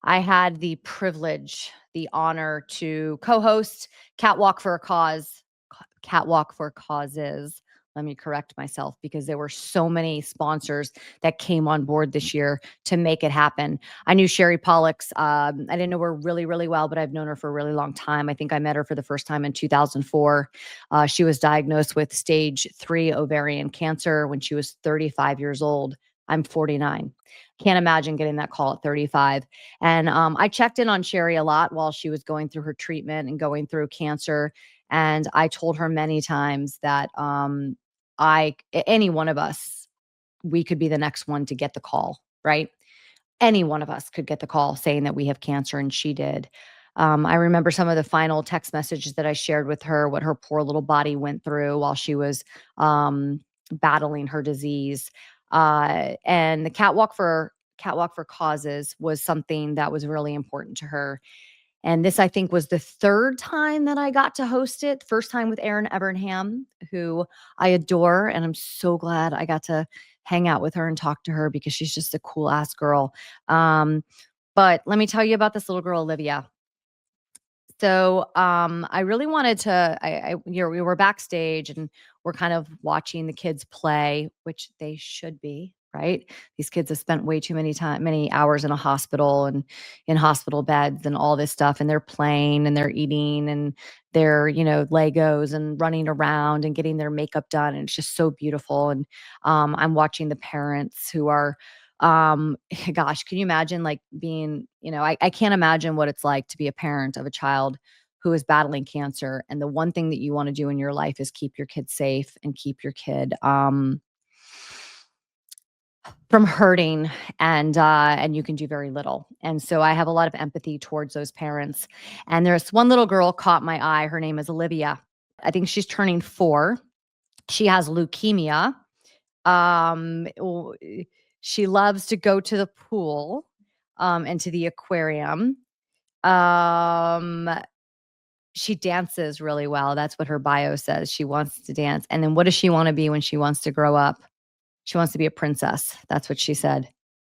I had the privilege, the honor to co-host Catwalk for a Cause, Catwalk for Causes. Let me correct myself because there were so many sponsors that came on board this year to make it happen. I knew Sherry Pollex. I didn't know her really, really well, but I've known her for a really long time. I think I met her for the first time in 2004. She was diagnosed with stage 3 ovarian cancer when she was 35 years old. I'm 49. Can't imagine getting that call at 35. And I checked in on Sherry a lot while she was going through her treatment and going through cancer. And I told her many times that any one of us, we could be the next one to get the call, right? Any one of us could get the call saying that we have cancer, and she did. I remember some of the final text messages that I shared with her, what her poor little body went through while she was battling her disease. And the Catwalk for Causes was something that was really important to her. And this, I think, was the third time that I got to host it. First time with Erin Evernham, who I adore. And I'm so glad I got to hang out with her and talk to her because she's just a cool ass girl. But let me tell you about this little girl, Olivia. So I really wanted to, we were backstage and we're kind of watching the kids play, which they should be, right? These kids have spent way too many hours in a hospital and in hospital beds and all this stuff. And they're playing and they're eating and they're, Legos and running around and getting their makeup done. And it's just so beautiful. And I'm watching the parents who are, gosh, can you imagine like being, I can't imagine what it's like to be a parent of a child who is battling cancer. And the one thing that you want to do in your life is keep your kid safe and keep your kid, from hurting, and you can do very little. And so I have a lot of empathy towards those parents. And there's one little girl caught my eye. Her name is Olivia. I think she's turning 4. She has leukemia. She loves to go to the pool, and to the aquarium. She dances really well. That's what her bio says. She wants to dance. And then what does she want to be when she wants to grow up? She wants to be a princess. That's what she said.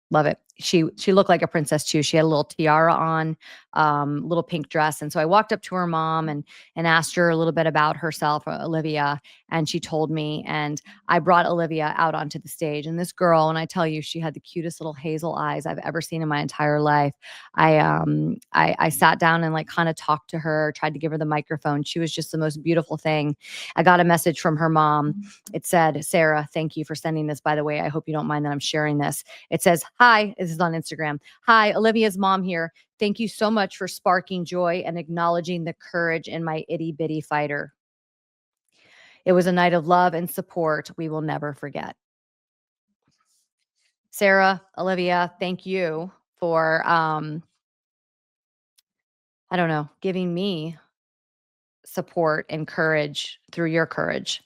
Love it. She looked like a princess too. She had a little tiara on, little pink dress. And so I walked up to her mom and asked her a little bit about herself, Olivia, and she told me. And I brought Olivia out onto the stage. And this girl, and I tell you, she had the cutest little hazel eyes I've ever seen in my entire life. I sat down and like kind of talked to her, tried to give her the microphone. She was just the most beautiful thing. I got a message from her mom. It said, "Sarah, thank you for sending this. By the way, I hope you don't mind that I'm sharing this." It says, "Hi," this is on Instagram. "Hi, Olivia's mom here. Thank you so much for sparking joy and acknowledging the courage in my itty bitty fighter. It was a night of love and support we will never forget." Sarah, Olivia, thank you for, giving me support and courage through your courage.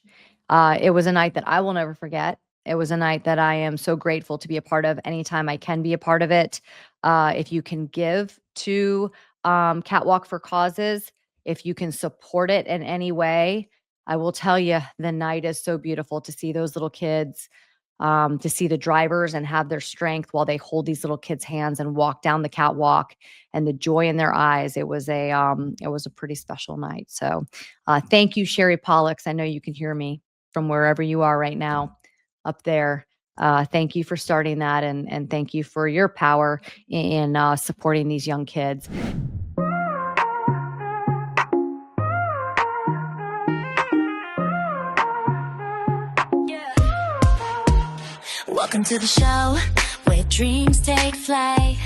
It was a night that I will never forget. It was a night that I am so grateful to be a part of anytime I can be a part of it. If you can give to Catwalk for Causes, if you can support it in any way, I will tell you the night is so beautiful to see those little kids, to see the drivers and have their strength while they hold these little kids' hands and walk down the catwalk and the joy in their eyes. It was a pretty special night. So thank you, Sherry Pollex. I know you can hear me from wherever you are right now up there. Thank you for starting that, and thank you for your power in supporting these young kids. Welcome to the show where dreams take flight.